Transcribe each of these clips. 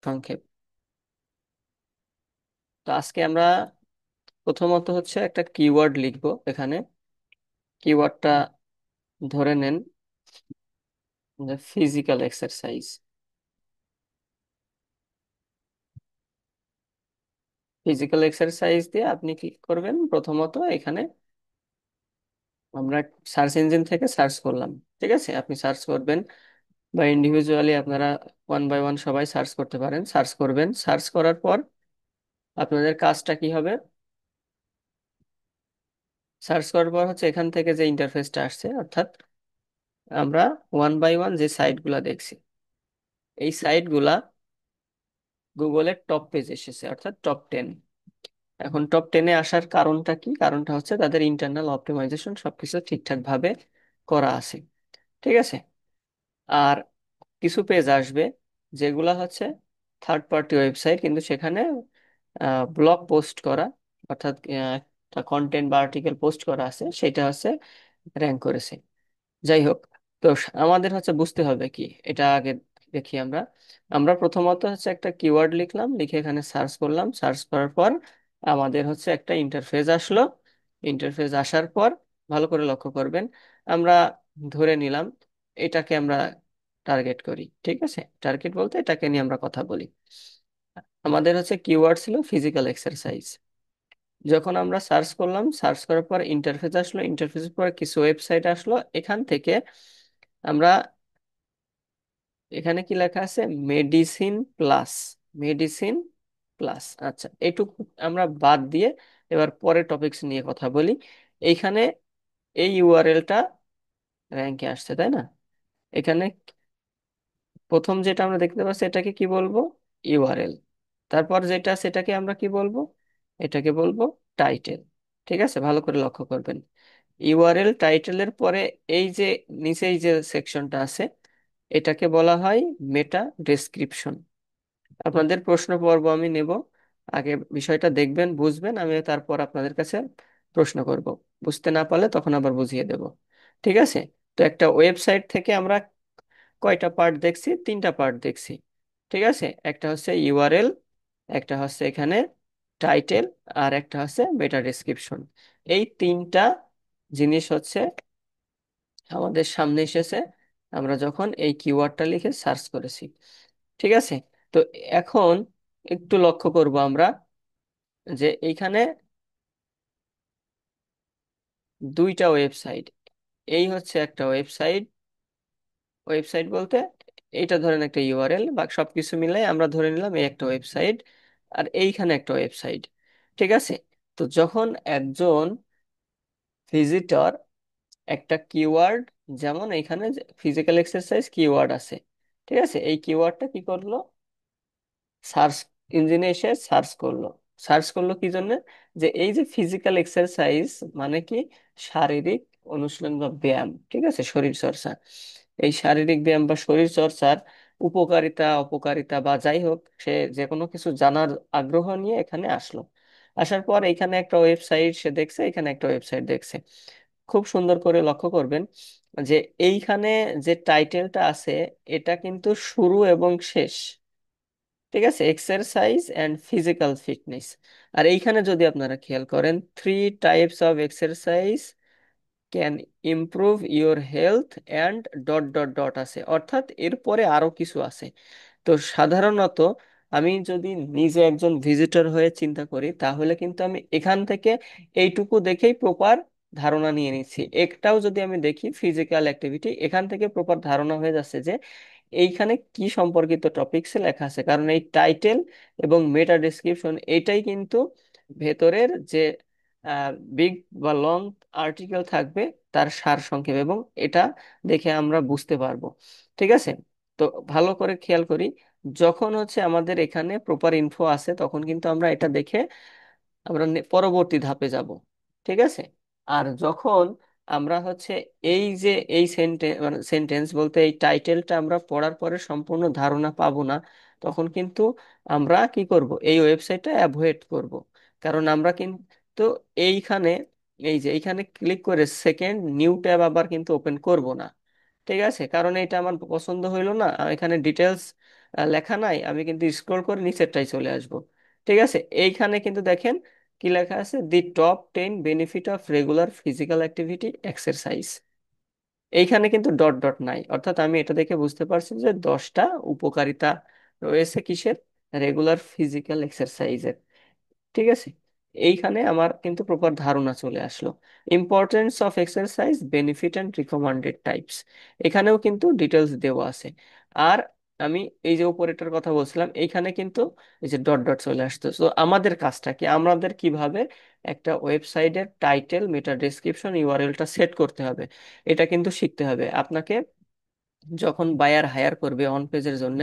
সংক্ষেপ। তো আজকে আমরা প্রথমত হচ্ছে একটা কিওয়ার্ড লিখবো এখানে। কিওয়ার্ডটা ধরে নেন যে ফিজিক্যাল এক্সারসাইজ। ফিজিক্যাল এক্সারসাইজ দিয়ে আপনি ক্লিক করবেন। প্রথমত এখানে আমরা সার্চ ইঞ্জিন থেকে সার্চ করলাম, ঠিক আছে? আপনি সার্চ করবেন বা ইন্ডিভিজুয়ালি আপনারা ওয়ান বাই ওয়ান সবাই সার্চ করতে পারেন। সার্চ করবেন, সার্চ করার পর আপনাদের কাজটা কি হবে? সার্চ করার পর হচ্ছে এখান থেকে যে ইন্টারফেসটা আসছে, অর্থাৎ আমরা ওয়ান বাই ওয়ান যে সাইটগুলা দেখছি, এই সাইটগুলা গুগলের টপ পেজ এসেছে, অর্থাৎ টপ 10। এখন টপ 10-এ আসার কারণটা কি? কারণটা হচ্ছে তাদের ইন্টারনাল অপটিমাইজেশন সবকিছু ঠিকঠাক ভাবে করা আছে, ঠিক আছে? আর কিছু পেজ আসবে যেগুলা হচ্ছে থার্ড পার্টি ওয়েবসাইট, কিন্তু সেখানে ব্লগ পোস্ট করা, অর্থাৎ একটা কন্টেন্ট বা আর্টিকেল পোস্ট করা আছে, সেটা হচ্ছে র্যাঙ্ক করেছে। যাই হোক, তো আমাদের হচ্ছে বুঝতে হবে কি, এটা আগে দেখি আমরা। আমরা প্রথমত হচ্ছে একটা কিওয়ার্ড লিখলাম, লিখে এখানে সার্চ করলাম। সার্চ করার পর আমাদের হচ্ছে একটা ইন্টারফেস আসলো। ইন্টারফেস আসার পর ভালো করে লক্ষ্য করবেন, আমরা ধরে নিলাম এটাকে আমরা টার্গেট করি, ঠিক আছে? টার্গেট বলতে এটাকে নিয়ে আমরা কথা বলি। আমাদের হচ্ছে কিওয়ার্ড ছিল ফিজিক্যাল এক্সারসাইজ। যখন আমরা সার্চ করলাম, সার্চ করার পর ইন্টারফেস আসলো, ইন্টারফেসের পর কিছু ওয়েবসাইট আসলো। এখান থেকে আমরা, এখানে কি লেখা আছে? Medicine plus. মেডিসিন প্লাস, আচ্ছা, এটুকু আমরা বাদ দিয়ে এবার পরে টপিকস নিয়ে কথা বলি। এইখানে এই ইউআরএলটা র্যাঙ্কে আসছে, তাই না? এখানে প্রথম যেটা আমরা দেখতে পাচ্ছি এটাকে কি বলবো? ইউআরএল। তারপর যেটা, সেটাকে আমরা কি বলবো? এটাকে বলবো টাইটেল। ঠিক আছে, ভালো করে লক্ষ্য করবেন। ইউআরএল টাইটেলের পরে এই যে নিচেই যে সেকশনটা আছে, এটাকে বলা হয় মেটা ডেসক্রিপশন। আপনাদের প্রশ্ন পর্ব আমি নেব, আগে বিষয়টা দেখবেন, বুঝবেন, আমি তারপর আপনাদের কাছে প্রশ্ন করব। বুঝতে না পারলে তখন আবার বুঝিয়ে দেব, ঠিক আছে? তো একটা ওয়েবসাইট থেকে আমরা কয়টা পার্ট দেখছি? 3টা পার্ট দেখছি, ঠিক আছে? একটা হচ্ছে ইউআরএল, একটা হচ্ছে এখানে টাইটেল, আর একটা হচ্ছে মেটা ডেসক্রিপশন। এই 3টা জিনিস হচ্ছে আমাদের সামনে এসেছে আমরা যখন এই কিওয়ার্ডটা লিখে সার্চ করেছি, ঠিক আছে? তো এখন একটু লক্ষ্য করব আমরা যে এইখানে 2টা ওয়েবসাইট। এই হচ্ছে একটা ওয়েবসাইট। ওয়েবসাইট বলতে এইটা ধরেন একটা ইউআরএল বা সবকিছু মিলাই আমরা ধরে নিলাম এই একটা ওয়েবসাইট, আর এইখানে একটা ওয়েবসাইট, ঠিক আছে? তো যখন একজন ভিজিটর একটা কিওয়ার্ড, যেমন এখানে ফিজিক্যাল এক্সারসাইজ কিওয়ার্ড আছে, ঠিক আছে? এই কিওয়ার্ডটা কি করলো? সার্চ ইঞ্জিনে এসে সার্চ করলো। সার্চ করলো কি জন্য? যে এই যে ফিজিক্যাল এক্সারসাইজ মানে কি? শারীরিক অনুশীলন বা ব্যায়াম, ঠিক আছে? শরীর চর্চা। এই শারীরিক ব্যায়াম বা শরীর চর্চার উপকারিতা অপকারিতা বা যাই হোক, সে যে কোনো কিছু জানার আগ্রহ নিয়ে এখানে আসলো। আসার পর এখানে একটা ওয়েবসাইট সে দেখছে, এখানে একটা ওয়েবসাইট দেখছে। খুব সুন্দর করে লক্ষ্য করবেন যে এইখানে যে টাইটেলটা আছে, এটা কিন্তু শুরু এবং শেষ, ঠিক আছে? Exercise and physical fitness. আর এইখানে যদি আপনারা খেয়াল করেন, 3 types of exercise can improve your health and dot dot dot আছে, অর্থাৎ এরপরে আরো কিছু আছে। তো সাধারণত আমি যদি নিজে একজন ভিজিটর হয়ে চিন্তা করি, তাহলে কিন্তু আমি এখান থেকে এইটুকু দেখেই প্রপার ধারণা নিয়ে নিচ্ছি। একটাও যদি আমি দেখি ফিজিক্যাল অ্যাক্টিভিটি, এখান থেকে প্রপার ধারণা হয়ে যাচ্ছে যে এইখানে কি সম্পর্কিত টপিকসে লেখা আছে, কারণ এই টাইটেল এবং মেটা ডেসক্রিপশন এটাই কিন্তু ভেতরের যে বিগ বা লং আর্টিকেল থাকবে তার সার সংক্ষেপ, এবং এটা দেখে আমরা বুঝতে পারবো, ঠিক আছে? তো ভালো করে খেয়াল করি, যখন হচ্ছে আমাদের এখানে প্রপার ইনফো আছে তখন কিন্তু আমরা এটা দেখে আমরা পরবর্তী ধাপে যাব, ঠিক আছে? আর যখন আমরা হচ্ছে এই যে এই সেন্টেন্স, মানে সেন্টেন্স বলতে এই টাইটেলটা আমরা পড়ার পরে সম্পূর্ণ ধারণা পাবো না, তখন কিন্তু আমরা কি করব? এই ওয়েবসাইটটা অ্যাভয়েড করব। কারণ আমরা কিন্তু এইখানে, এই যে এইখানে ক্লিক করে সেকেন্ড নিউ ট্যাব আবার কিন্তু ওপেন করব না, ঠিক আছে? কারণ এটা আমার পছন্দ হইলো না, এখানে ডিটেলস লেখা নাই, আমি কিন্তু স্ক্রল করে নিচেরটাই চলে আসব। ঠিক আছে, এইখানে কিন্তু দেখেন কি লেখা আছে, the top 10 benefit of regular physical activity exercise. এইখানে কিন্তু ডট ডট নাই, অর্থাৎ আমি এটা দেখে বুঝতে পারছি যে 10টা উপকারিতা রয়েছে কিসের, রেগুলার ফিজিক্যাল এক্সারসাইজের। ঠিক আছে, এইখানে আমার কিন্তু প্রপার ধারণা চলে আসলো। Importance of exercise, benefit and recommended types, এখানেও কিন্তু ডিটেলস দেওয়া আছে। আর আমি এই যে উপরেটার কথা বলছিলাম, এইখানে কিন্তু এই যে ডট ডট চলে আসতো। তো আমাদের কাজটা কি, আমাদের কিভাবে একটা ওয়েবসাইটের টাইটেল, মেটা ডেসক্রিপশন, ইউআরএলটা সেট করতে হবে, এটা কিন্তু শিখতে হবে আপনাকে। যখন বায়ার হায়ার করবে অন পেজের জন্য,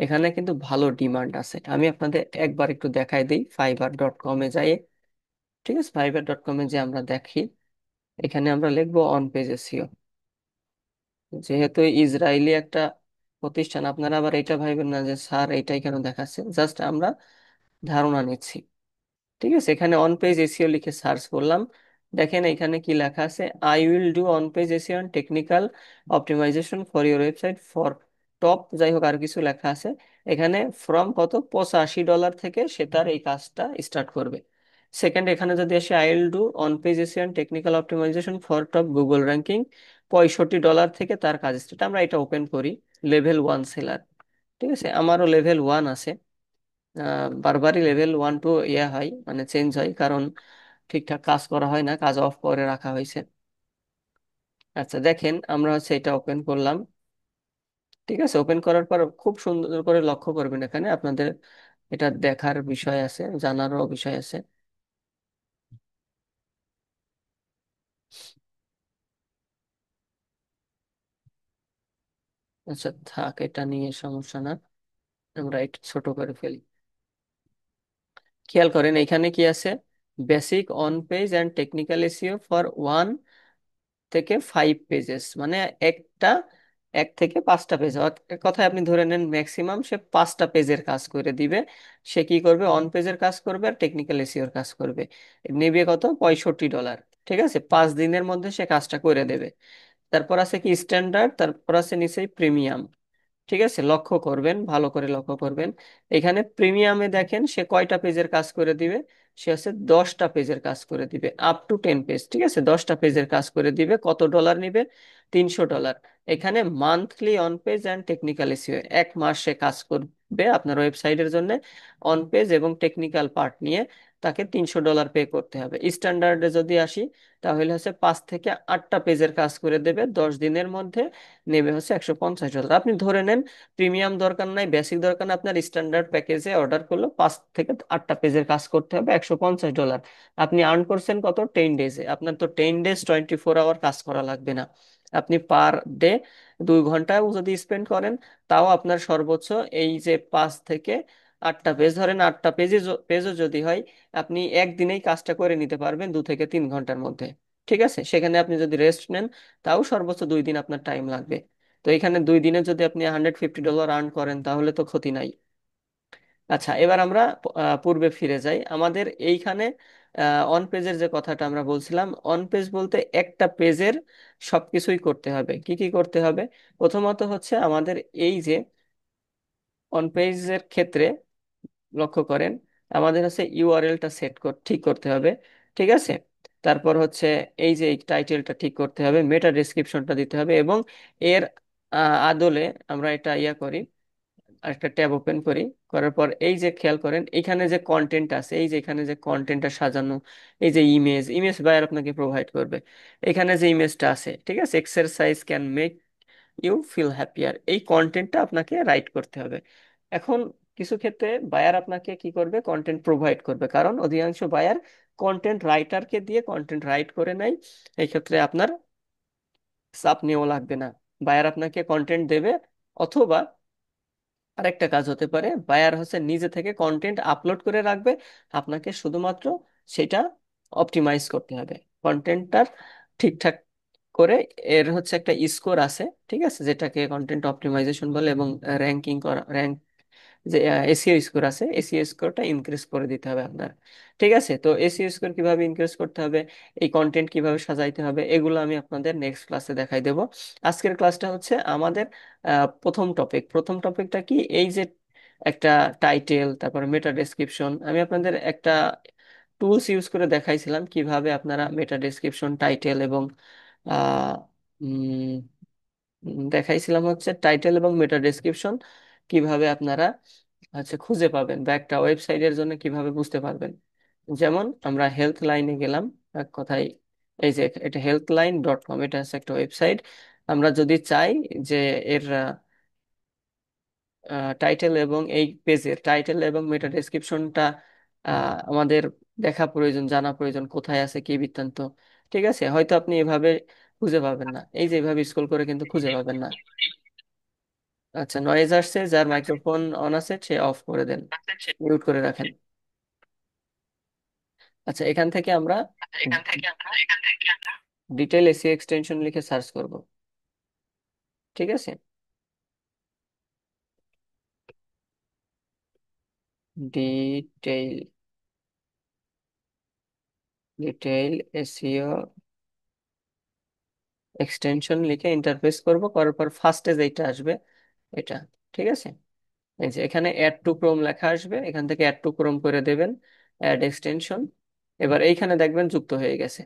এখানে কিন্তু ভালো ডিমান্ড আছে। আমি আপনাদের একবার একটু দেখাই দিই, fiverr.com-এ যাই। ঠিক আছে, fiverr.com-এ যে আমরা দেখি, এখানে আমরা লিখবো অন পেজ এসইও। যেহেতু ইসরায়েলি একটা প্রতিষ্ঠান, আপনারা আবার এটা ভাইবেন না যে স্যার এইটাই কেন দেখাচ্ছে, জাস্ট আমরা ধারণা নিচ্ছি। ঠিক আছে, এখানে অন পেজ এসইও লিখে সার্চ করলাম। দেখেন এখানে কি লেখা আছে, I will do on page SEO and technical optimisation for your website for top, যাই হোক আর কিছু লেখা আছে। এখানে ফ্রম কত, $85 থেকে সে তার এই কাজটা স্টার্ট করবে। সেকেন্ড, এখানে যদি আসে, I will do on page SEO and technical optimisation for top Google ranking, $65 থেকে তার কাজ স্টার্ট। আমরা এটা ওপেন করি, লেভেল 1 সেলার। ঠিক আছে, আমারও লেভেল 1 আছে। বারবারই লেভেল 1 টু হয়, মানে চেঞ্জ হয়, কারণ ঠিকঠাক কাজ করা হয় না, কাজ অফ করে রাখা হয়েছে। আচ্ছা দেখেন, আমরা হচ্ছে এটা ওপেন করলাম। ঠিক আছে, ওপেন করার পর খুব সুন্দর করে লক্ষ্য করবেন, এখানে আপনাদের এটা দেখার বিষয় আছে, জানারও বিষয় আছে। আচ্ছা থাক, এটা নিয়ে সমস্যা না, আমরা এটা ছোট করে ফেলি। খেয়াল করেন এখানে কি আছে, basic on page and technical SEO for 1 থেকে 5 পেজেস, মানে একটা 1 থেকে 5টা পেজ, এক কথায় আপনি ধরে নেন ম্যাক্সিমাম সে 5টা পেজের কাজ করে দিবে। সে কি করবে, অন পেজের কাজ করবে আর টেকনিক্যাল এসইওর কাজ করবে। নেবে কত, $65। ঠিক আছে, 5 দিনের মধ্যে সে কাজটা করে দেবে। তারপর আছে কি স্ট্যান্ডার্ড, তারপর আছে নিচেই প্রিমিয়াম। ঠিক আছে, লক্ষ্য করবেন, ভালো করে লক্ষ্য করবেন। এখানে প্রিমিয়ামে দেখেন সে কয়টা পেজের কাজ করে দিবে, সে হচ্ছে 10টা পেজের কাজ করে দিবে, আপ টু 10 পেজ। ঠিক আছে, 10টা পেজের কাজ করে দিবে, কত ডলার নিবে, $300। এখানে monthly on page and technical SEO, 1 মাস সে কাজ করবে আপনার ওয়েবসাইটের জন্য, অন পেজ এবং টেকনিক্যাল পার্ট নিয়ে তাকে $300 পে করতে হবে। স্ট্যান্ডার্ডে যদি আসি, তাহলে হচ্ছে 5 থেকে 8টা পেজের কাজ করে দেবে 10 দিনের মধ্যে, নেবে হচ্ছে $150। আপনি ধরে নেন প্রিমিয়াম দরকার নাই, বেসিক দরকার না, আপনার স্ট্যান্ডার্ড প্যাকেজে অর্ডার করলো 5 থেকে 8টা পেজের কাজ করতে হবে, $150। আপনি আর্ন করছেন কত, 10 ডেজে। আপনার তো 10 ডেজ 24 আওয়ার কাজ করা লাগবে না, আপনি পার ডে 2 ঘন্টাও যদি স্পেন্ড করেন, তাও আপনার সর্বোচ্চ এই যে 5 থেকে 8টা পেজ, ধরেন 8টা পেজও যদি হয়, আপনি একদিনেই কাজটা করে নিতে পারবেন 2 থেকে 3 ঘন্টার মধ্যে। ঠিক আছে, সেখানে আপনি যদি রেস্ট নেন, তাও সর্বোচ্চ 2 দিন আপনার টাইম লাগবে। তো এখানে 2 দিনে যদি আপনি $150 আর্ন করেন, তাহলে তো ক্ষতি নাই। আচ্ছা, এবার আমরা পূর্বে ফিরে যাই। আমাদের এইখানে অন পেজের যে কথাটা আমরা বলছিলাম, অন পেজ বলতে একটা পেজের সবকিছুই করতে হবে। কি কি করতে হবে, প্রথমত হচ্ছে আমাদের এই যে অন পেজের ক্ষেত্রে লক্ষ্য করেন, আমাদের হচ্ছে ইউআরএলটা ঠিক করতে হবে। ঠিক আছে, তারপর হচ্ছে এই যে টাইটেলটা ঠিক করতে হবে, মেটা ডেসক্রিপশনটা দিতে হবে, এবং এর আদলে আমরা এটা করি, আরেকটা ট্যাব ওপেন করি। করার পর এই যে খেয়াল করেন এখানে যে কন্টেন্ট আছে, এই যে এখানে যে কন্টেন্টটা সাজানো, এই যে ইমেজ ইমেজ বায়ার আপনাকে প্রোভাইড করবে। এখানে যে ইমেজটা আছে, ঠিক আছে, exercise can make you feel happier, এই কন্টেন্টটা আপনাকে রাইট করতে হবে। এখন কিছু ক্ষেত্রে বায়ার আপনাকে কি করবে, কন্টেন্ট প্রোভাইড করবে, কারণ অধিকাংশ বায়ার কন্টেন্ট রাইটারকে দিয়ে কন্টেন্ট রাইট করে নেয়। এই ক্ষেত্রে আপনার চাপ নেওয়া লাগবে না, বায়ার আপনাকে কন্টেন্ট দেবে। অথবা আরেকটা কাজ হতে পারে, বায়ার হচ্ছে নিজে থেকে কন্টেন্ট আপলোড করে রাখবে, আপনাকে শুধুমাত্র সেটা অপটিমাইজ করতে হবে, কন্টেন্টটার ঠিকঠাক করে। এর হচ্ছে একটা স্কোর আছে, ঠিক আছে, যেটাকে কন্টেন্ট অপটিমাইজেশন বলে, এবং র্যাঙ্কিং করা, যে এসইও স্কোর আছে, এসইও স্কোরটা ইনক্রিজ করে দিতে হবে আপনার। ঠিক আছে, তো এসইও স্কোর কিভাবে ইনক্রিজ করতে হবে, এই কন্টেন্ট কিভাবে সাজাইতে হবে, এগুলো আমি আপনাদের নেক্সট ক্লাসে দেখাই দেব। আজকের ক্লাসটা হচ্ছে আমাদের প্রথম টপিকটা কি, এই যে একটা টাইটেল, তারপর মেটা ডেসক্রিপশন, আমি আপনাদের একটা টুলস ইউজ করে দেখাইছিলাম কিভাবে আপনারা মেটা ডেসক্রিপশন, টাইটেল এবং আহ, উম, দেখাইছিলাম হচ্ছে টাইটেল এবং মেটা ডেসক্রিপশন কিভাবে আপনারা হচ্ছে খুঁজে পাবেন, বা একটা ওয়েবসাইটের জন্য কিভাবে বুঝতে পারবেন। যেমন আমরা হেলথ লাইনে গেলাম, এক কথায় এই যে এটা healthline.com, এটা হচ্ছে একটা ওয়েবসাইট। আমরা যদি চাই যে এর টাইটেল এবং এই পেজের টাইটেল এবং মেটা ডেসক্রিপশনটা আমাদের দেখা প্রয়োজন, জানা প্রয়োজন, কোথায় আছে কি বৃত্তান্ত। ঠিক আছে, হয়তো আপনি এভাবে খুঁজে পাবেন না, এই যে এভাবে স্ক্রল করে কিন্তু খুঁজে পাবেন না। আচ্ছা, নয়েজ আসছে, যার মাইক্রোফোন অন আছে সে অফ করে দেন, মিউট করে রাখেন। আচ্ছা, এখান থেকে আমরা ডিটেল এসি এক্সটেনশন লিখে সার্চ করব। ঠিক আছে, ডিটেইল ডিটেইল এসিও এক্সটেনশন লিখে ইন্টারফেস করব, করার পর ফার্স্টে যেটা আসবে এটা। ঠিক আছে, এই যে এখানে অ্যাড টু ক্রোম লেখা আসবে, এখান থেকে অ্যাড টু ক্রোম করে দেবেন, অ্যাড এক্সটেনশন। এবার এইখানে দেখবেন যুক্ত হয়ে গেছে।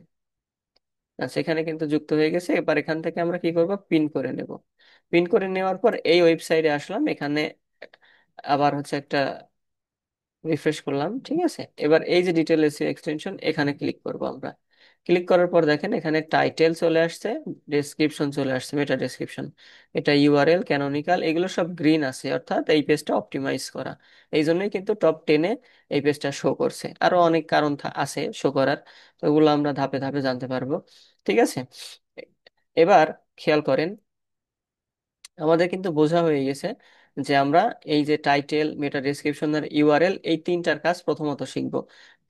আচ্ছা, এখানে কিন্তু যুক্ত হয়ে গেছে। এবার এখান থেকে আমরা কি করব, পিন করে নেব। পিন করে নেওয়ার পর এই ওয়েবসাইটে আসলাম, এখানে আবার হচ্ছে একটা রিফ্রেশ করলাম। ঠিক আছে, এবার এই যে ডিটেল এসি এক্সটেনশন, এখানে ক্লিক করব আমরা। ক্লিক করার পর দেখেন এখানে টাইটেল চলে আসছে, ডেসক্রিপশন চলে আসছে, মেটা ডেসক্রিপশন, এটা ইউআরএল, ক্যানোনিকাল, এগুলো সব গ্রিন আছে, অর্থাৎ এই পেজটা অপটিমাইজ করা। এই জন্যই কিন্তু টপ 10-এ এই পেজটা শো করছে। আরো অনেক কারণ আছে শো করার, তো ওগুলো আমরা ধাপে ধাপে জানতে পারবো। ঠিক আছে, এবার খেয়াল করেন, আমাদের কিন্তু বোঝা হয়ে গেছে যে আমরা এই যে টাইটেল, মেটা ডেসক্রিপশন আর ইউআরএল, এই তিনটার কাজ প্রথমত শিখব।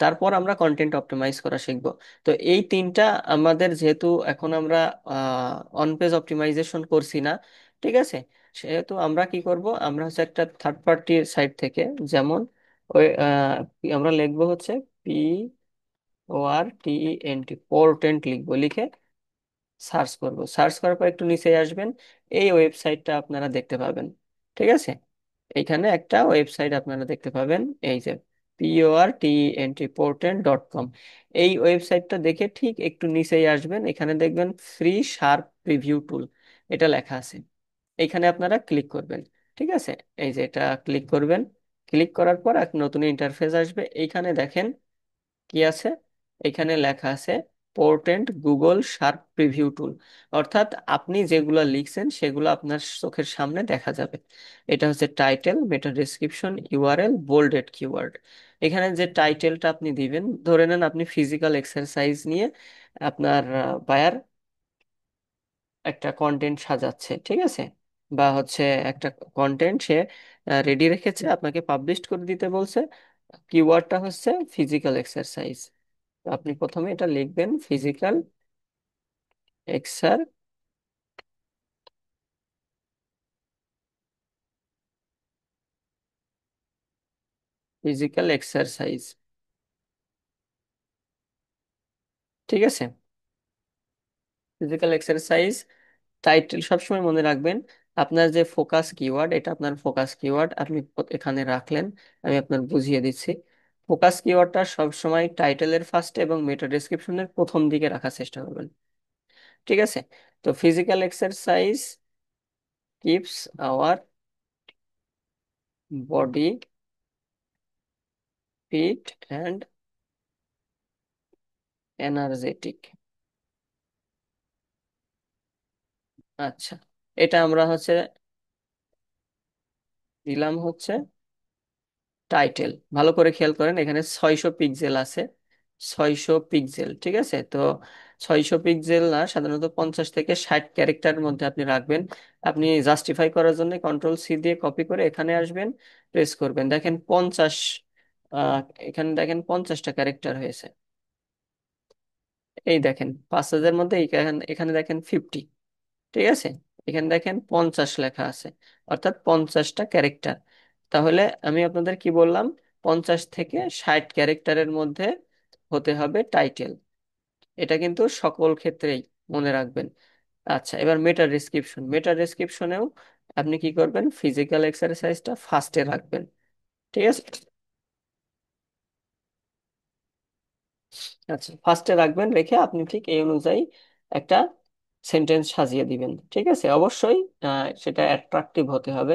তারপর আমরা কন্টেন্ট অপটিমাইজ করা শিখব। তো এই তিনটা আমাদের, যেহেতু এখন আমরা অন পেজ অপটিমাইজেশন করছি না, ঠিক আছে, সেহেতু আমরা কি করব, আমরা হচ্ছে একটা থার্ড পার্টি সাইট থেকে, যেমন ওই আমরা লিখবো হচ্ছে PORTENT, পোর্টেন্ট লিখবো, লিখে সার্চ করব। সার্চ করার পর একটু নিচে আসবেন, এই ওয়েবসাইটটা আপনারা দেখতে পাবেন। ঠিক আছে, এইখানে একটা ওয়েবসাইট আপনারা দেখতে পাবেন, এই যে PORTENT.com। এই ওয়েবসাইটটা দেখে ঠিক একটু নিচেই আসবেন, এখানে দেখবেন ফ্রি শার্প প্রিভিউ টুল, এটা লেখা আছে। এইখানে আপনারা ক্লিক করবেন। ঠিক আছে, এই যে এটা ক্লিক করবেন। ক্লিক করার পর এক নতুন ইন্টারফেস আসবে, এইখানে দেখেন কি আছে, এখানে লেখা আছে পোর্টেন্ট গুগল শার্প প্রিভিউ টুল। অর্থাৎ আপনি যেগুলো লিখছেন সেগুলো আপনার চোখের সামনে দেখা যাবে। এটা হচ্ছে title, meta description, URL, bolded keyword. এখানে যে টাইটেলটা আপনি দিবেন, ধরে নেন আপনি ফিজিক্যাল এক্সারসাইজ নিয়ে আপনার বায়ার একটা কন্টেন্ট সাজাচ্ছে, ঠিক আছে, বা হচ্ছে একটা কন্টেন্ট সে রেডি রেখেছে, আপনাকে পাবলিশ করে দিতে বলছে। কিওয়ার্ডটা হচ্ছে ফিজিক্যাল এক্সারসাইজ। তো আপনি প্রথমে এটা লিখবেন, এক্সার ফিজিক্যাল এক্সারসাইজ। ঠিক আছে, ফিজিক্যাল এক্সারসাইজ টাইটেল সবসময় মনে রাখবেন। আপনার যে ফোকাস কিওয়ার্ড, এটা আপনার ফোকাস কিওয়ার্ড, আপনি এখানে রাখলেন। আমি আপনার বুঝিয়ে দিচ্ছি, ফোকাস কিওয়ার্ডটা সবসময় টাইটেলের ফার্স্টে এবং মেটা ডেসক্রিপশনের প্রথম দিকে রাখার চেষ্টা করবেন। ঠিক আছে, তো physical exercise keeps our body fit and energetic. আচ্ছা, এটা আমরা হচ্ছে দিলাম হচ্ছে টাইটেল। ভালো করে খেয়াল করেন, এখানে 600 পিক্সেল আছে, 600 পিক্সেল। ঠিক আছে, তো 600 পিক্সেল না, সাধারণত 50 থেকে 60 ক্যারেক্টারের মধ্যে আপনি রাখবেন। আপনি জাস্টিফাই করার জন্য কন্ট্রোল C দিয়ে কপি করে এখানে আসবেন, প্রেস করবেন, দেখেন 50, আহ, এখানে দেখেন 50টা ক্যারেক্টার হয়েছে। এই দেখেন 5,000 মধ্যে এখানে এখানে দেখেন 50। ঠিক আছে, এখানে দেখেন 50 লেখা আছে, অর্থাৎ 50টা ক্যারেক্টার। তাহলে আমি আপনাদের কি বললাম, 50 থেকে 60 ক্যারেক্টারের মধ্যে হতে হবে টাইটেল। এটা কিন্তু সকল ক্ষেত্রেই মনে রাখবেন। আচ্ছা, এবার মেটা ডেসক্রিপশন। মেটা ডেসক্রিপশনেও আপনি কি করবেন, ফিজিক্যাল এক্সারসাইজটা ফার্স্টে রাখবেন। ঠিক আছে। আচ্ছা, ফার্স্টে রাখবেন, রেখে আপনি ঠিক এই অনুযায়ী একটা সেন্টেন্স সাজিয়ে দিবেন। ঠিক আছে, অবশ্যই সেটা অ্যাট্রাকটিভ হতে হবে।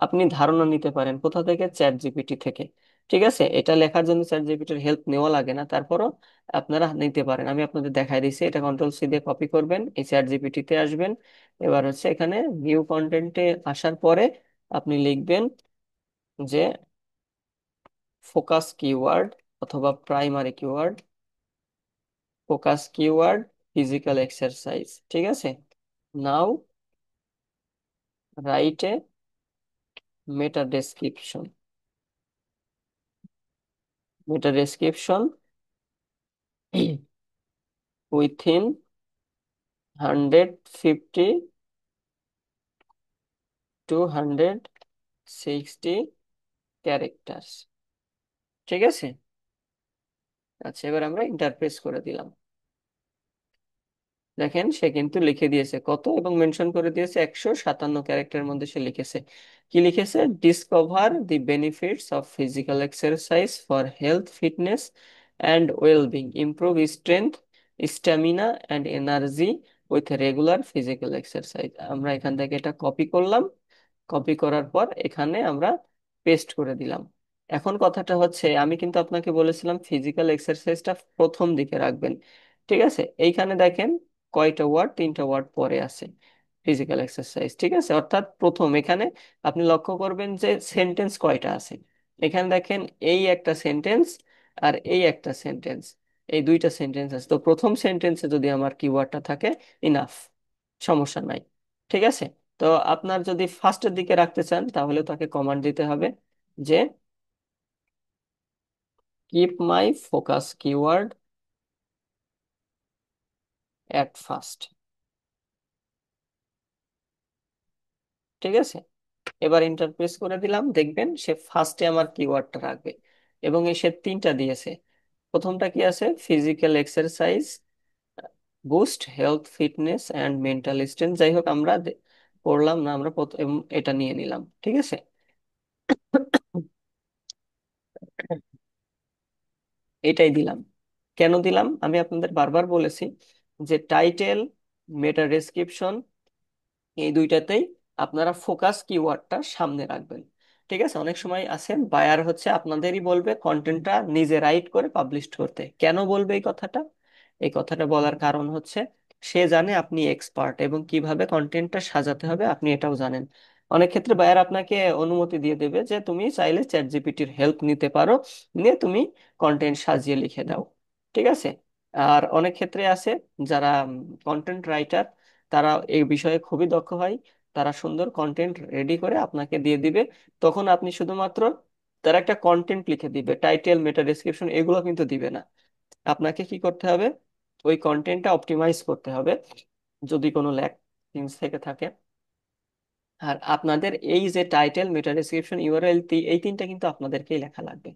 আপনি ধারণা নিতে পারেন কোথা থেকে, চ্যাট জিপিটি থেকে। ঠিক আছে, এটা লেখার জন্য চ্যাট জিপিটির হেল্প নেওয়া লাগে না, তারপরও আপনারা নিতে পারেন। আমি আপনাদের দেখাই দিচ্ছি, এটা কন্ট্রোল C দিয়ে কপি করবেন, এই চ্যাট জিপিটিতে আসবেন। এবার হচ্ছে এখানে নিউ কন্টেন্টে আসার পরে আপনি লিখবেন যে ফোকাস কিওয়ার্ড অথবা primary keyword, focus keyword physical exercise. ঠিক আছে, now write a meta description. Meta description within 150 to 160 characters. ঠিক আছে। আচ্ছা, এবার আমরা ইন্টারপ্রেস করে দিলাম। দেখেন সে কিন্তু লিখে দিয়েছে কত, এবং মেনশন করে দিয়েছে 157 ক্যারেক্টারের মধ্যে সে লিখেছে। কি লিখেছে, discover the benefits of physical exercise for health, fitness and wellbeing, improve strength, stamina and energy with regular physical exercise. আমরা এখান থেকে এটা কপি করলাম, কপি করার পর এখানে আমরা পেস্ট করে দিলাম। এখন কথাটা হচ্ছে, আমি কিন্তু আপনাকে বলেছিলাম ফিজিক্যাল এক্সারসাইজটা প্রথম দিকে রাখবেন। ঠিক আছে, এইখানে দেখেন কয়টা ওয়ার্ড, 3টা ওয়ার্ড পরে আছে ফিজিক্যাল এক্সারসাইজ। ঠিক আছে, অর্থাৎ প্রথম এখানে আপনি লক্ষ্য করবেন যে সেন্টেন্স কয়টা আছে। এখানে দেখেন এই একটা সেন্টেন্স আর এই একটা সেন্টেন্স, এই দুইটা সেন্টেন্স আছে। তো প্রথম সেন্টেন্সে যদি আমার কিওয়ার্ডটা থাকে, ইনাফ, সমস্যা নাই। ঠিক আছে। তো আপনার যদি ফার্স্টের দিকে রাখতে চান, তাহলে তাকে কমান্ড দিতে হবে যে keep my focus keyword at first. ঠিক আছে, এবার ইন্টারপ্রেস করে দিলাম, দেখবেন সে ফার্স্টে আমার কিওয়ার্ডটা রাখবে। এবং এই সে 3টা দিয়েছে। প্রথমটা কি আছে, physical exercise boost health, fitness and mental strength. যাই হোক, আমরা পড়লাম না, আমরা এটা নিয়ে নিলাম। ঠিক আছে। এটাই দিলাম। কেন দিলাম, আমি আপনাদের বারবার বলেছি যে টাইটেল, মেটা ডেসক্রিপশন, এই দুইটাতেই আপনারা ফোকাস কিওয়ার্ডটা সামনে রাখবেন। ঠিক আছে, অনেক সময় আছেন বায়ার হচ্ছে আপনাদেরই বলবে কন্টেন্টটা নিজে রাইট করে পাবলিশ করতে। কেন বলবে এই কথাটা? এই কথাটা বলার কারণ হচ্ছে সে জানে আপনি এক্সপার্ট, এবং কিভাবে কন্টেন্টটা সাজাতে হবে আপনি এটাও জানেন। অনেক ক্ষেত্রে বায়ার আপনাকে অনুমতি দিয়ে দেবে যে তুমি চাইলে চ্যাট জিপিটির হেল্প নিতে পারো, নিয়ে তুমি কন্টেন্ট সাজিয়ে লিখে দাও। ঠিক আছে। আর অনেক ক্ষেত্রে আছে যারা কন্টেন্ট রাইটার, তারা এই বিষয়ে খুবই দক্ষ হয়, তারা সুন্দর কন্টেন্ট রেডি করে আপনাকে দিয়ে দিবে। তখন আপনি শুধুমাত্র তারা একটা কন্টেন্ট লিখে দিবে, টাইটেল, মেটা ডেসক্রিপশন এগুলো কিন্তু দিবে না। আপনাকে কি করতে হবে, ওই কন্টেন্টটা অপটিমাইজ করতে হবে যদি কোনো ল্যাক থিংস থেকে থাকে। আর আপনাদের এই যে টাইটেল, মেটা ডেসক্রিপশন, ইউআরএল, এই 3টা কিন্তু আপনাদেরকেই লেখা লাগবে।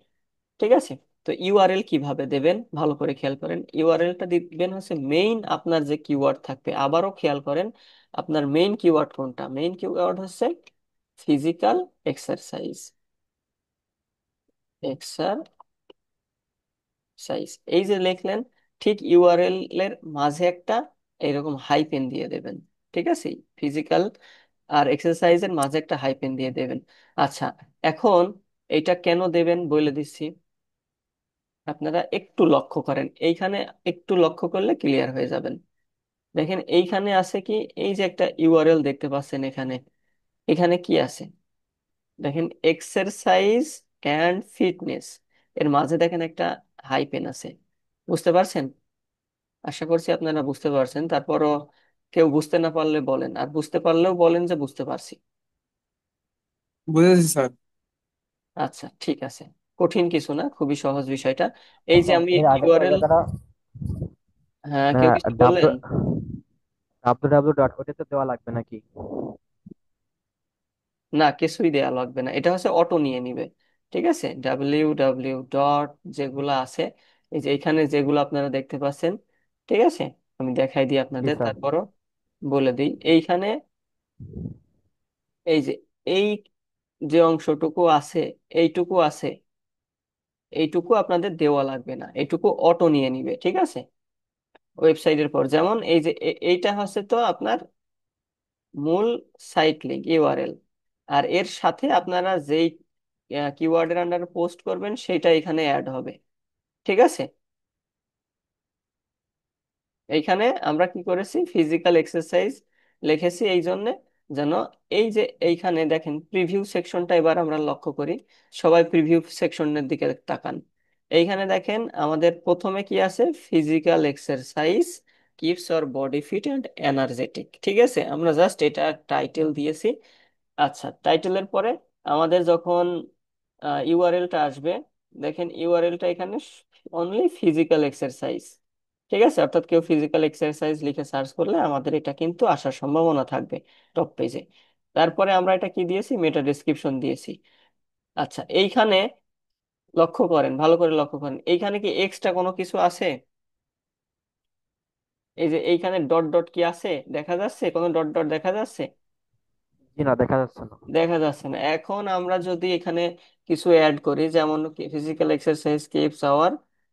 ঠিক আছে। তো ইউআরএল কিভাবে দেবেন ভালো করে খেয়াল করেন। ইউআরএলটা দিবেন হচ্ছে মেইন, আপনার যে কিওয়ার্ড থাকবে, আবারও খেয়াল করেন আপনার মেইন কিওয়ার্ড কোনটা। মেইন কিওয়ার্ড হচ্ছে ফিজিক্যাল এক্সারসাইজ, এক্সারসাইজ। এই যে লিখলেন, ঠিক ইউআরএল এর মাঝে একটা এরকম হাইপেন দিয়ে দেবেন। ঠিক আছে, ফিজিক্যাল আর এক্সারসাইজের মাঝে একটা হাইপেন দিয়ে দেবেন। আচ্ছা, এখন এটা কেন দেবেন বলে দিচ্ছি, আপনারা একটু লক্ষ্য করেন এইখানে, একটু লক্ষ্য করলে ক্লিয়ার হয়ে যাবেন। দেখেন এইখানে আছে কি, এই যে একটা ইউআরএল দেখতে পাচ্ছেন এখানে, এখানে কি আছে, দেখেন এক্সারসাইজ অ্যান্ড ফিটনেস, এর মাঝে দেখেন একটা হাইপেন আছে। বুঝতে পারছেন? আশা করছি আপনারা বুঝতে পারছেন। তারপরও কেউ বুঝতে না পারলে বলেন, আর বুঝতে পারলেও বলেন যে বুঝতে পারছি। বুঝেছি স্যার। আচ্ছা, ঠিক আছে। কঠিন কিছু না, খুবই সহজ বিষয়টা। এই যে আমি এর একটি আগের ইউআরএল, জায়গাটা হ্যাঁ কেউ কিছু ডাব্লু বললেন? ডাব্লু ডট ওটাতে দেওয়া লাগবে নাকি? না, কিছুই দেয়া লাগবে না, এটা হচ্ছে অটো নিয়ে নিবে। ঠিক আছে, www. যেগুলো আছে, এই যে এখানে যেগুলো আপনারা দেখতে পাচ্ছেন, ঠিক আছে, আমি দেখাই দিই জি আপনাদের, স্যার। তারপরও বলে দিই। এইখানে এই যে এই যে অংশটুকু আছে, এইটুকু আছে, এইটুকু আপনাদের দেওয়া লাগবে না, এইটুকু অটো নিয়ে নিবে। ঠিক আছে, ওয়েবসাইটের পর যেমন এই যে এইটা হচ্ছে তো আপনার মূল সাইট লিঙ্ক ইউআরএল, আর এর সাথে আপনারা যেই কিওয়ার্ডের আন্ডারে পোস্ট করবেন সেটা এখানে অ্যাড হবে। ঠিক আছে, এইখানে আমরা কি করেছি, ফিজিক্যাল এক্সারসাইজ লিখেছি এই জন্যে যেন এই যে এইখানে দেখেন প্রিভিউ সেকশনটা, এবার আমরা লক্ষ্য করি, সবাই প্রিভিউ সেকশনের দিকে তাকান। এইখানে দেখেন আমাদের প্রথমে কি আছে, physical exercise keeps our body fit and energetic. ঠিক আছে, আমরা জাস্ট এটা টাইটেল দিয়েছি। আচ্ছা, টাইটেলের পরে আমাদের যখন ইউআরএলটা আসবে, দেখেন ইউআরএলটা এখানে অনলি ফিজিক্যাল এক্সারসাইজ। ঠিক আছে, অর্থাৎ কেউ ফিজিক্যাল এক্সারসাইজ লিখে সার্চ করলে আমাদের এটা কিন্তু আসার সম্ভাবনা থাকবে টপ পেজে। তারপরে আমরা এটা কি দিয়েছি, মেটা ডেসক্রিপশন দিয়েছি। আচ্ছা, এইখানে লক্ষ্য করেন, ভালো করে লক্ষ্য করেন, এইখানে কি এক্সট্রা কোনো কিছু আছে? এই যে এইখানে ডট ডট কি আছে, দেখা যাচ্ছে কোনো ডট ডট দেখা যাচ্ছে? জি না, দেখা যাচ্ছে না। দেখা যাচ্ছে না। এখন আমরা যদি এখানে কিছু অ্যাড করি, যেমন physical exercise keeps our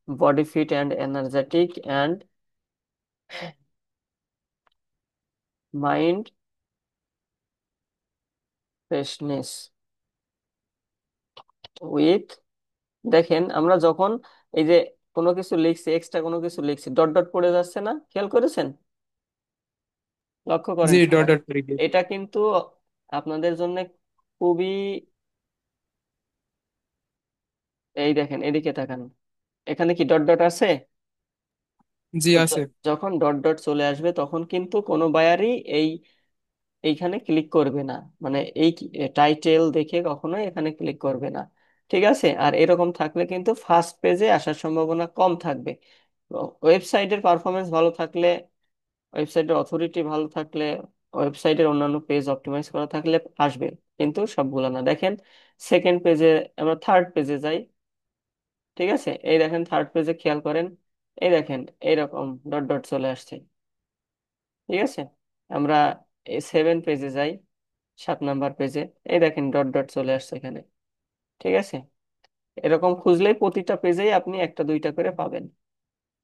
body fit and energetic and mind freshness with, দেখেন আমরা যখন এই যে কোনো কিছু লিখছি, এক্সট্রা কোনো কিছু লিখছি, ডট ডট পড়ে যাচ্ছে না, খেয়াল করেছেন? লক্ষ্য করেন জি, ডট সবাই। ডট করে দিয়েছি। এটা কিন্তু আপনাদের জন্য খুবই, এই দেখেন এদিকে তাকান, এখানে কি ডট ডট আছে? জি তো আছে। যখন ডট ডট চলে আসবে তখন কিন্তু কোনো বায়ারই এই এইখানে ক্লিক করবে না, মানে এই টাইটেল দেখে কখনোই এখানে ক্লিক করবে না। ঠিক আছে, আর এরকম থাকলে কিন্তু ফার্স্ট পেজে আসার সম্ভাবনা কম থাকবে। ওয়েবসাইটের পারফরমেন্স ভালো থাকলে, ওয়েবসাইটের অথরিটি ভালো থাকলে, ওয়েবসাইটের অন্যান্য পেজ অপটিমাইজ করা থাকলে আসবে, কিন্তু সবগুলো না। দেখেন সেকেন্ড পেজে, আমরা থার্ড পেজে যাই। ঠিক আছে, এই দেখেন থার্ড পেজে খেয়াল করেন, এই দেখেন এইরকম ডট ডট চলে আসছে। ঠিক আছে, আমরা এই 7 পেজে যাই, 7 নাম্বার পেজে, এই দেখেন ডট ডট চলে আসছে এখানে। ঠিক আছে, এরকম খুঁজলেই প্রতিটা পেজেই আপনি একটা দুইটা করে পাবেন।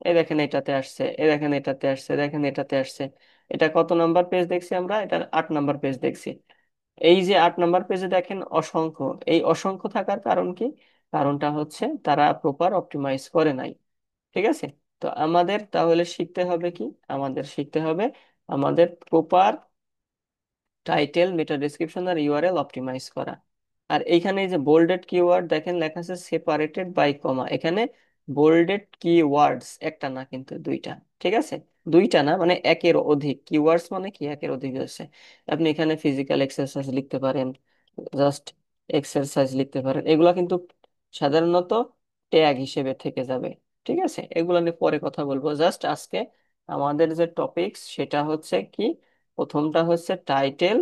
এই দেখেন এটাতে আসছে, এই দেখেন এটাতে আসছে, দেখেন এটাতে আসছে। এটা কত নাম্বার পেজ দেখছি আমরা, এটা 8 নাম্বার পেজ দেখছি। এই যে 8 নাম্বার পেজে দেখেন অসংখ্য, এই অসংখ্য থাকার কারণ কি? কারণটা হচ্ছে তারা প্রপার অপটিমাইজ করে নাই। ঠিক আছে, তো আমাদের তাহলে শিখতে হবে কি, আমাদের শিখতে হবে আমাদের প্রপার টাইটেল, মেটা ডেসক্রিপশন আর ইউআরএল অপটিমাইজ করা। আর এইখানে এই যে বোল্ডেড কিওয়ার্ড দেখেন লেখা আছে সেপারেটেড বাই কমা, এখানে বোল্ডেড কিওয়ার্ডস একটা না কিন্তু দুইটা। ঠিক আছে, দুইটা না, মানে একের অধিক কিওয়ার্ডস, মানে কি একের অধিক হচ্ছে। আপনি এখানে ফিজিক্যাল এক্সারসাইজ লিখতে পারেন, জাস্ট এক্সারসাইজ লিখতে পারেন, এগুলা কিন্তু সাধারণত ট্যাগ হিসেবে থেকে যাবে। ঠিক আছে, এগুলা নিয়ে পরে কথা বলবো, জাস্ট আজকে আমাদের যে টপিকস সেটা হচ্ছে কি, প্রথমটা হচ্ছে টাইটেল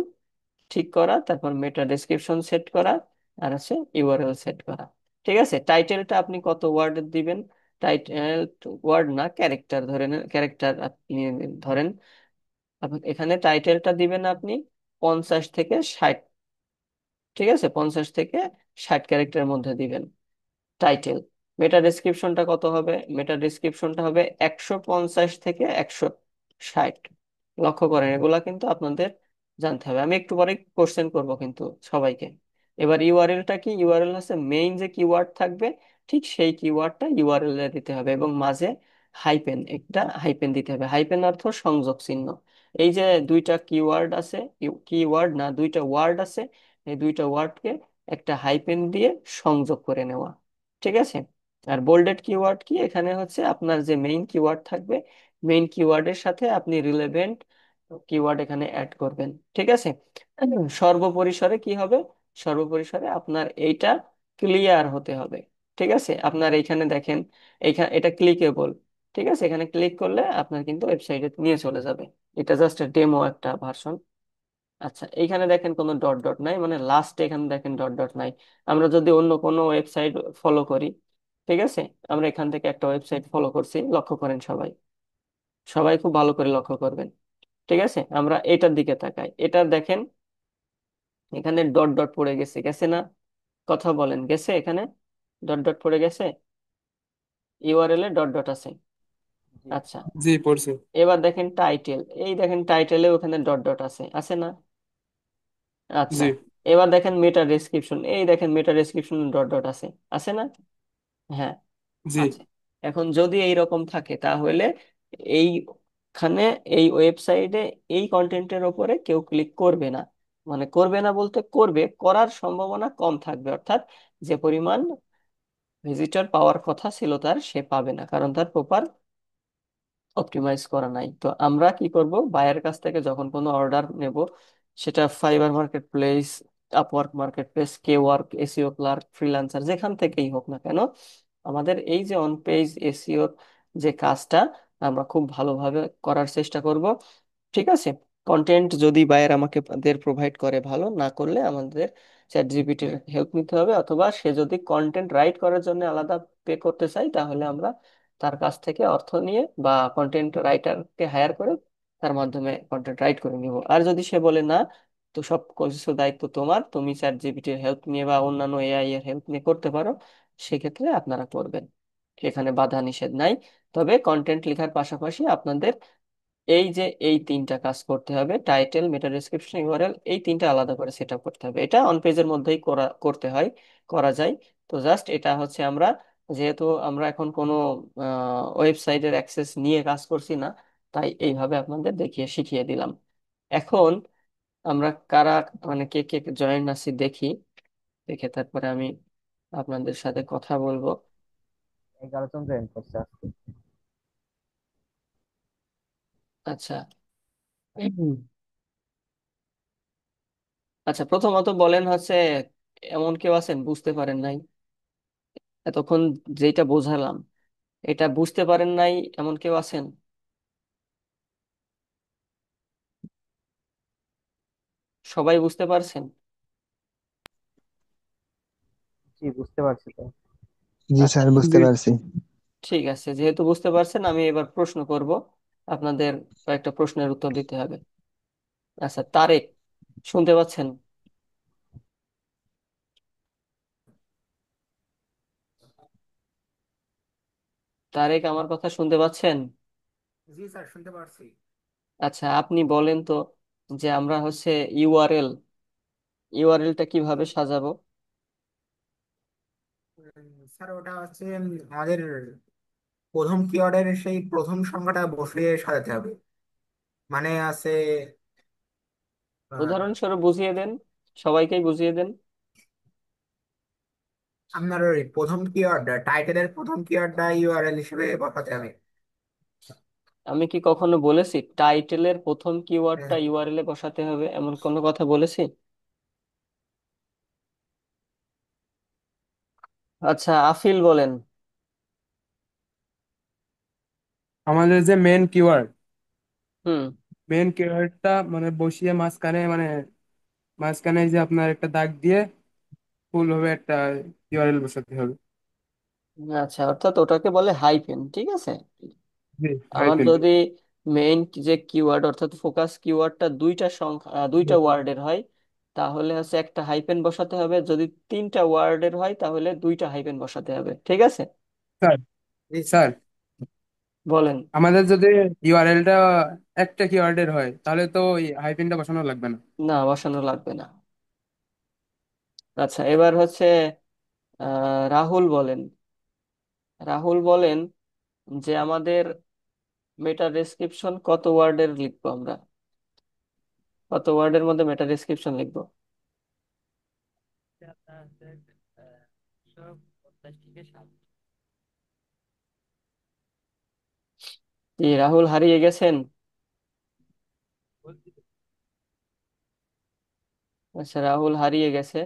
ঠিক করা, তারপর মেটা ডেসক্রিপশন সেট করা, আর আছে ইউআরএল সেট করা। ঠিক আছে, টাইটেলটা আপনি কত ওয়ার্ড দিবেন? টাইটেল ওয়ার্ড না, ক্যারেক্টার ধরেন, ক্যারেক্টার আপনি ধরেন, এখানে টাইটেলটা দিবেন আপনি 50 থেকে 60। ঠিক আছে, 50 থেকে 60 ক্যারেক্টারের মধ্যে দিবেন টাইটেল। মেটা ডেসক্রিপশনটা কত হবে? মেটা ডেসক্রিপশনটা হবে 150 থেকে 160। লক্ষ্য করেন, এগুলা কিন্তু আপনাদের জানতে হবে, আমি একটু পরে কোশ্চেন করব কিন্তু সবাইকে। এবার ইউআরএলটা কি, ইউআরএল হচ্ছে মেইন যে কিওয়ার্ড থাকবে, ঠিক সেই কিওয়ার্ডটা ইউআরএল এ দিতে হবে, এবং মাঝে হাইপেন, একটা হাইপেন দিতে হবে। হাইপেন অর্থ সংযোগ চিহ্ন। এই যে দুইটা কিওয়ার্ড আছে, কিওয়ার্ড না, দুইটা ওয়ার্ড আছে, এই দুইটা ওয়ার্ডকে একটা হাইপেন দিয়ে সংযোগ করে নেওয়া। ঠিক আছে, আর বোল্ডেড কিওয়ার্ড কি, এখানে হচ্ছে আপনার যে মেইন কিওয়ার্ড থাকবে, মেইন কিওয়ার্ডের সাথে আপনি রিলেভেন্ট কিওয়ার্ড এখানে অ্যাড করবেন। ঠিক আছে, সর্বপরিসরে কি হবে, সর্বপরিসরে আপনার এইটা ক্লিয়ার হতে হবে। ঠিক আছে, আপনার এইখানে দেখেন, এইখানে এটা ক্লিকেবল। ঠিক আছে, এখানে ক্লিক করলে আপনার কিন্তু ওয়েবসাইটে নিয়ে চলে যাবে। এটা জাস্ট ডেমো একটা ভার্সন। আচ্ছা, এইখানে দেখেন কোনো ডট ডট নাই, মানে লাস্টে এখানে দেখেন ডট ডট নাই। আমরা যদি অন্য কোনো ওয়েবসাইট ফলো করি, ঠিক আছে, আমরা এখান থেকে একটা ওয়েবসাইট ফলো করছি, লক্ষ্য করেন সবাই, সবাই খুব ভালো করে লক্ষ্য করবেন। ঠিক আছে, আমরা এটার দিকে তাকাই, এটা দেখেন এখানে ডট ডট পড়ে গেছে, গেছে না? কথা বলেন, গেছে? এখানে ডট ডট পড়ে গেছে, ইউআরএল এ ডট ডট আছে। জি। আচ্ছা, জি পড়ছি। এবার দেখেন টাইটেল, এই দেখেন টাইটেলে ওখানে ডট ডট আছে, আছে না? আচ্ছা, জি। এবার দেখেন মেটা ডেসক্রিপশন, এই দেখেন মেটা ডেসক্রিপশন ডট ডট আছে, আছে না? হ্যাঁ। জি। আচ্ছা, এখন যদি এই রকম থাকে তাহলে এইখানে, এই ওয়েবসাইটে এই কন্টেন্টের ওপরে কেউ ক্লিক করবে না। মানে করবে না বলতে করবে, করার সম্ভাবনা কম থাকবে, অর্থাৎ যে পরিমাণ ভিজিটর পাওয়ার কথা ছিল তার, সে পাবে না, কারণ তার প্রপার অপটিমাইজ করা নাই। তো আমরা কি করব, বায়ার কাছ থেকে যখন কোনো অর্ডার নেব, সেটা Fiverr marketplace, Upwork marketplace, Kwork, SEO clerk, freelancer, যেখান থেকেই হোক না কেন, আমাদের এই যে অন পেজ এসইও যে কাজটা, আমরা খুব ভালোভাবে করার চেষ্টা করব। ঠিক আছে, কন্টেন্ট যদি বায়ার আমাকে দের প্রোভাইড করে ভালো, না করলে আমাদের চ্যাট জিপিটির হেল্প নিতে হবে, অথবা সে যদি কন্টেন্ট রাইট করার জন্য আলাদা পে করতে চাই, তাহলে আমরা তার কাছ থেকে অর্থ নিয়ে বা কন্টেন্ট রাইটারকে হায়ার করে তার মাধ্যমে কন্টেন্ট রাইট করে নিব। আর যদি সে বলে না, তো সব কিছু দায়িত্ব তোমার, তুমি চ্যাট জিপিটির হেল্প নিয়ে বা অন্যান্য এআই এর হেল্প নিয়ে করতে পারো, সেক্ষেত্রে আপনারা করবেন, সেখানে বাধা নিষেধ নাই। তবে কন্টেন্ট লেখার পাশাপাশি আপনাদের এই যে এই তিনটা কাজ করতে হবে, টাইটেল, মেটা ডেসক্রিপশন, ইউআরএল, এই তিনটা আলাদা করে সেট আপ করতে হবে। এটা অন পেজের মধ্যেই করতে হয়, করা যায়। তো জাস্ট এটা হচ্ছে আমরা, যেহেতু আমরা এখন কোনো ওয়েবসাইটের অ্যাক্সেস নিয়ে কাজ করছি না, তাই এইভাবে আপনাদের দেখিয়ে শিখিয়ে দিলাম। এখন আমরা কারা, মানে কে কে জয়েন আছি দেখি, দেখে তারপরে আমি আপনাদের সাথে কথা বলবো। 11 জন জয়েন করছে আজকে। আচ্ছা। হুম। আচ্ছা, প্রথমত বলেন হচ্ছে, এমন কেউ আছেন বুঝতে পারেন নাই? এতক্ষণ যেটা বোঝালাম, এটা বুঝতে পারেন নাই এমন কেউ আছেন? সবাই বুঝতে পারছেন? জি, বুঝতে পারছি তো। জি আচ্ছা, স্যার, বুঝতে জি। পারছি। ঠিক আছে, যেহেতু বুঝতে পারছেন, আমি এবার প্রশ্ন করব, আপনাদের কয়েকটা প্রশ্নের উত্তর দিতে হবে। আচ্ছা, তারেক, শুনতে পাচ্ছেন? তারেক, আমার কথা শুনতে পাচ্ছেন? জি স্যার, শুনতে পারছি। আচ্ছা, আপনি বলেন তো, যে আমরা হচ্ছে ইউআরএল, ইউআরএলটা কিভাবে সাজাবো? স্যার ওটা হচ্ছে আমাদের প্রথম কিওয়ার্ডের সেই প্রথম সংখ্যাটা বসিয়ে সাজাতে হবে। মানে আছে উদাহরণস্বরূপ বুঝিয়ে দেন, সবাইকেই বুঝিয়ে দেন। আপনার ওই প্রথম কিওয়ার্ড, টাইটেলের প্রথম কিওয়ার্ডটা ইউআরএল হিসেবে বসাতে হবে। আমি কি কখনো বলেছি টাইটেলের প্রথম কিওয়ার্ডটা হ্যাঁ। ইউআরএল এ বসাতে হবে, এমন কোনো কথা বলেছি? আচ্ছা, আফিল বলেন। আমাদের যে মেন কিওয়ার্ড, হুম। মেন কিওয়ার্ডটা মানে বসিয়ে মাঝখানে, মানে মাঝখানে যে আপনার একটা দাগ দিয়ে ফুল ভাবে একটা ইউআরএল বসাতে হবে। আচ্ছা, অর্থাৎ ওটাকে বলে হাইফেন, ঠিক আছে। জি। আমার হাইফেন। যদি মেইন যে কিওয়ার্ড অর্থাৎ ফোকাস কিওয়ার্ডটা দুইটা সংখ্যা, দুইটা ওয়ার্ডের হয়, তাহলে হচ্ছে একটা হাইফেন বসাতে হবে। যদি তিনটা ওয়ার্ডের হয় তাহলে দুইটা হাইফেন বসাতে হবে, ঠিক আছে। স্যার, জি স্যার। স্যার, বলেন। আমাদের যদি ইউআরএলটা একটা কিওয়ার্ডের হয় তাহলে তো ওই হাইফেনটা বসানো লাগবে না। না, বসানো লাগবে না। আচ্ছা, এবার হচ্ছে রাহুল বলেন। রাহুল বলেন যে আমাদের মেটা ডেসক্রিপশন কত ওয়ার্ডের লিখবো আমরা, কত ওয়ার্ডের মধ্যে মেটা ডেসক্রিপশন লিখবো? কি রাহুল হারিয়ে গেছেন? আচ্ছা, রাহুল হারিয়ে গেছে।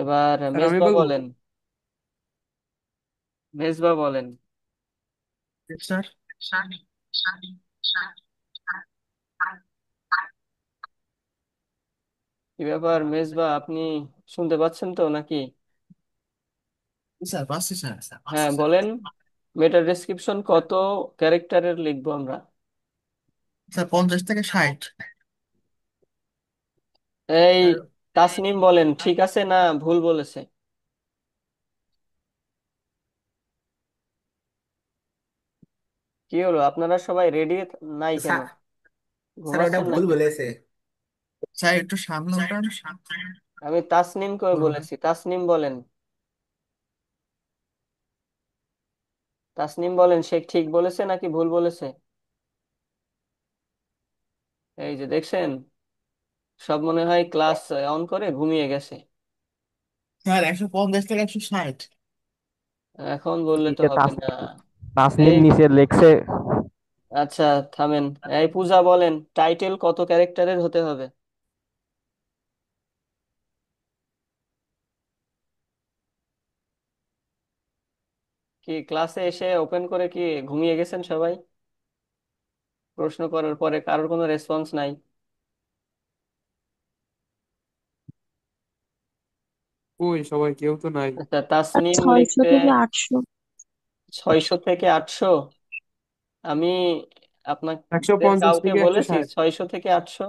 এবার স্যার আমি মেজবা বলবো। বলেন, মেজবা বলেন। স্যার কি ব্যাপার মেজবা, আপনি শুনতে পাচ্ছেন তো নাকি? স্যার পাচ্ছি স্যার। হ্যাঁ বলেন, মেটা ডেসক্রিপশন কত ক্যারেক্টারের লিখবো আমরা? স্যার 50 থেকে 60। এই স্যার তাসনিম বলেন ঠিক আছে না ভুল বলেছে? কি হলো, আপনারা সবাই রেডি নাই কেন? স্যার স্যার ওটা ঘুমাচ্ছেন ভুল নাকি? বলেছে। স্যার একটু সামনে ওঠান। আমি তাসনিম করে বলুন। বলেছি, তাসনিম বলেন। তাসনিম বলেন সে ঠিক বলেছে নাকি ভুল বলেছে? এই যে দেখছেন, সব মনে হয় ক্লাস অন করে ঘুমিয়ে গেছে। স্যার 150 থেকে 160। এখন বললে তো নিচে হবে না। তাসনিম এই নিচে লেখছে। আচ্ছা থামেন। এই পূজা বলেন টাইটেল কত ক্যারেক্টারের হতে হবে? কি ক্লাসে এসে ওপেন করে কি ঘুমিয়ে গেছেন সবাই? প্রশ্ন করার পরে কারোর কোনো রেসপন্স নাই। ওই সবাই কেউ তো নাই। আচ্ছা তাসনিম 600 লিখবে থেকে 800। 600 থেকে 800। আমি একশো আপনাদের পঞ্চাশ কাউকে থেকে একশো বলেছি ষাট 600 থেকে 800?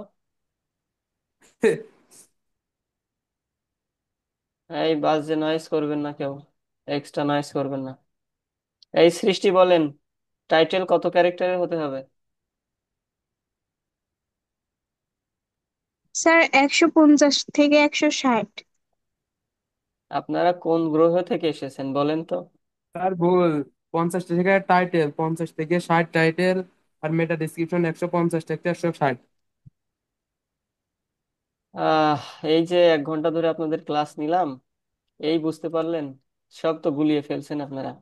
এই বাস যে নয়েজ করবেন না কেউ, এক্সট্রা নয়েজ করবেন না। এই সৃষ্টি বলেন টাইটেল কত ক্যারেক্টারের হতে হবে? স্যার 150 থেকে 160। আপনারা কোন গ্রহ থেকে এসেছেন বলেন তো? তার ভুল। 50 থেকে 60 টাইটেল, আর মেটা ডিসক্রিপশন 150 থেকে 160। আহ এই যে 1 ঘন্টা ধরে আপনাদের ক্লাস নিলাম, এই বুঝতে পারলেন? সব তো গুলিয়ে ফেলছেন আপনারা।